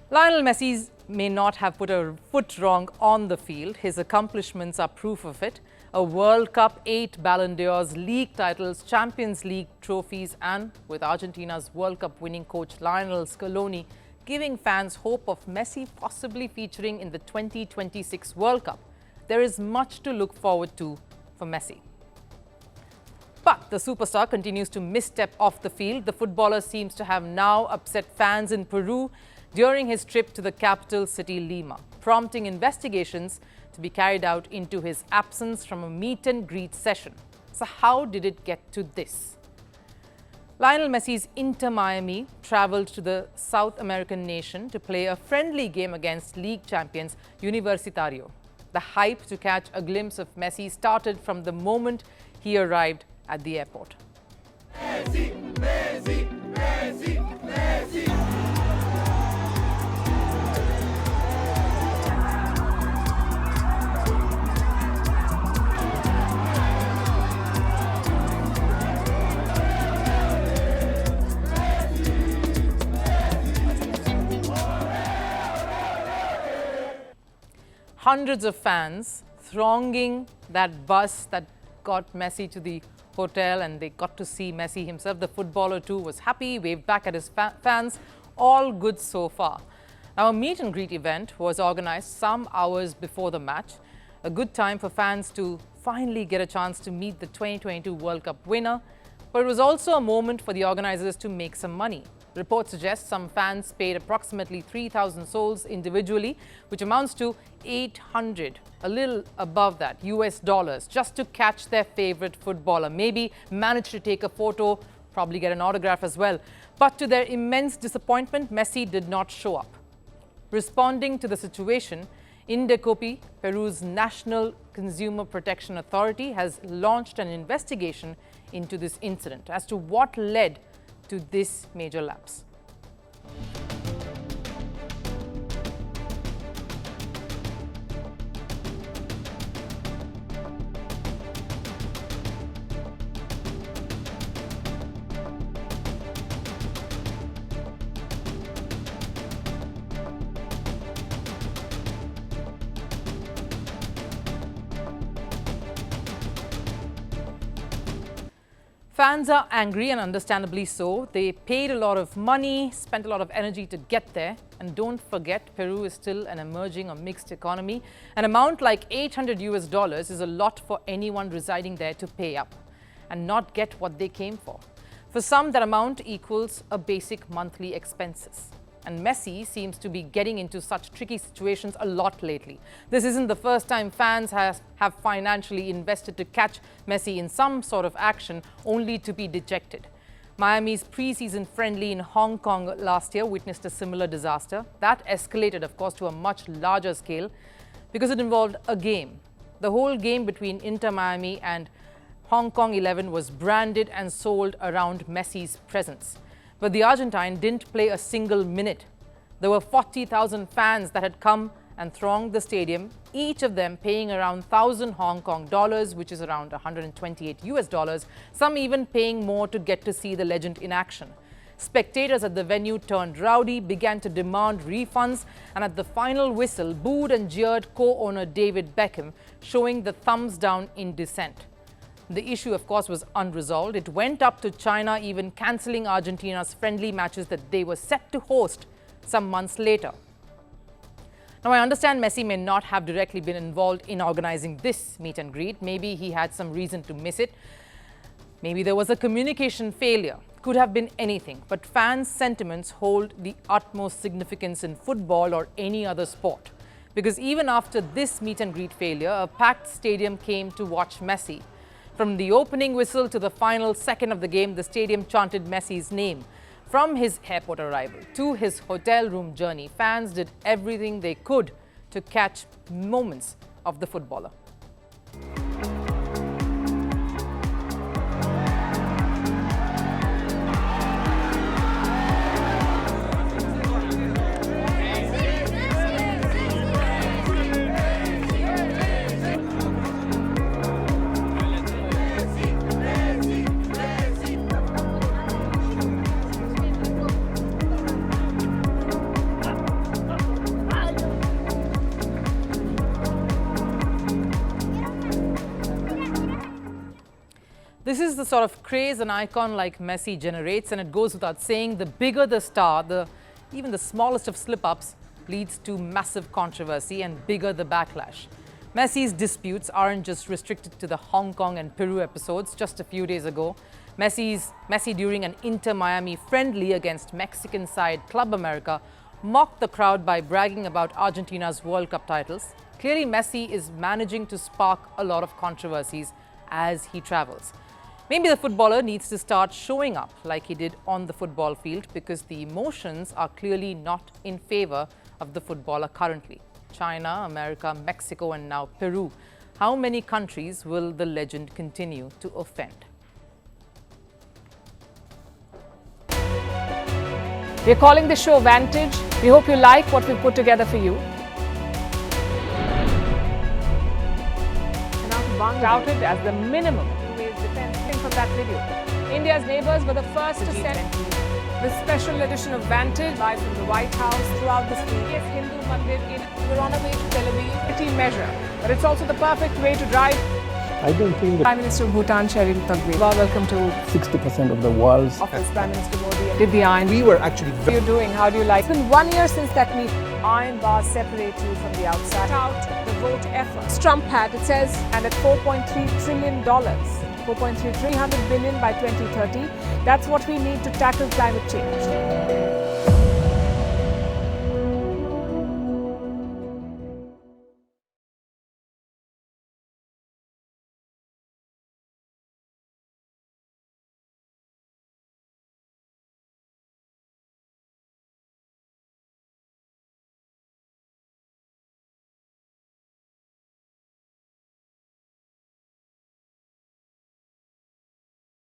Lionel Messi may not have put a foot wrong on the field. His accomplishments are proof of it. A World Cup, 8 Ballon d'Ors, league titles, Champions League trophies, and with Argentina's World Cup winning coach Lionel Scaloni giving fans hope of Messi possibly featuring in the 2026 World Cup, there is much to look forward to for Messi. But the superstar continues to misstep off the field. The footballer seems to have now upset fans in Peru during his trip to the capital city Lima, prompting investigations to be carried out into his absence from a meet and greet session. So how did it get to this? Lionel Messi's Inter Miami traveled to the South American nation to play a friendly game against league champions Universitario. The hype to catch a glimpse of Messi started from the moment he arrived at the airport. Messi, Messi, Messi, Messi. Hundreds of fans thronging that bus that got Messi to the hotel, and they got to see Messi himself. The footballer too was happy, waved back at his fans. All good so far. Now, a meet and greet event was organized some hours before the match. A good time for fans to finally get a chance to meet the 2022 World Cup winner. But it was also a moment for the organizers to make some money. Reports suggest some fans paid approximately 3,000 sols individually, which amounts to 800, a little above that, US dollars, just to catch their favorite footballer. Maybe manage to take a photo, probably get an autograph as well. But to their immense disappointment, Messi did not show up. Responding to the situation, INDECOPI, Peru's National Consumer Protection Authority, has launched an investigation into this incident as to what led to this major lapse. Fans are angry, and understandably so. They paid a lot of money, spent a lot of energy to get there. And don't forget, Peru is still an emerging or mixed economy. An amount like 800 US dollars is a lot for anyone residing there to pay up and not get what they came for. For some, that amount equals a basic monthly expenses. And Messi seems to be getting into such tricky situations a lot lately. This isn't the first time fans have financially invested to catch Messi in some sort of action, only to be dejected. Miami's preseason friendly in Hong Kong last year witnessed a similar disaster. That escalated, of course, to a much larger scale because it involved a game. The whole game between Inter Miami and Hong Kong 11 was branded and sold around Messi's presence. But the Argentine didn't play a single minute. There were 40,000 fans that had come and thronged the stadium, each of them paying around 1,000 Hong Kong dollars, which is around 128 US dollars, some even paying more to get to see the legend in action. Spectators at the venue turned rowdy, began to demand refunds, and at the final whistle, booed and jeered co-owner David Beckham, showing the thumbs down in dissent. The issue, of course, was unresolved. It went up to China, even cancelling Argentina's friendly matches that they were set to host some months later. Now, I understand Messi may not have directly been involved in organizing this meet and greet. Maybe he had some reason to miss it. Maybe there was a communication failure. Could have been anything. But fans' sentiments hold the utmost significance in football or any other sport. Because even after this meet and greet failure, a packed stadium came to watch Messi. From the opening whistle to the final second of the game, the stadium chanted Messi's name. From his airport arrival to his hotel room journey, fans did everything they could to catch moments of the footballer. This is the sort of craze an icon like Messi generates, and it goes without saying, the bigger the star, even the smallest of slip-ups leads to massive controversy, and bigger the backlash. Messi's disputes aren't just restricted to the Hong Kong and Peru episodes. Just a few days ago, Messi during an Inter-Miami friendly against Mexican side Club America mocked the crowd by bragging about Argentina's World Cup titles. Clearly, Messi is managing to spark a lot of controversies as he travels. Maybe the footballer needs to start showing up like he did on the football field, because the emotions are clearly not in favor of the footballer currently. China, America, Mexico, and now Peru. How many countries will the legend continue to offend? We're calling the show Vantage. We hope you like what we've put together for you. Touted as the minimum defense from that video. India's neighbors were the first to send this special edition of Vantage live from the White House throughout this week. Yes, Hindu Mandir in we're on our way to Tel Aviv. Measure, but it's also the perfect way to drive. I don't think that Prime Minister of Bhutan, Sherin Tagwe. Welcome to 60% of the world's office. Prime Minister Modi did the iron. We were actually How are you doing? How do you like? It's been 1 year since that meeting. Iron bars separate you from the outside. Out the vote effort. Trump had, it says, and at $4.3 trillion. 4.3 300 billion by 2030. That's what we need to tackle climate change.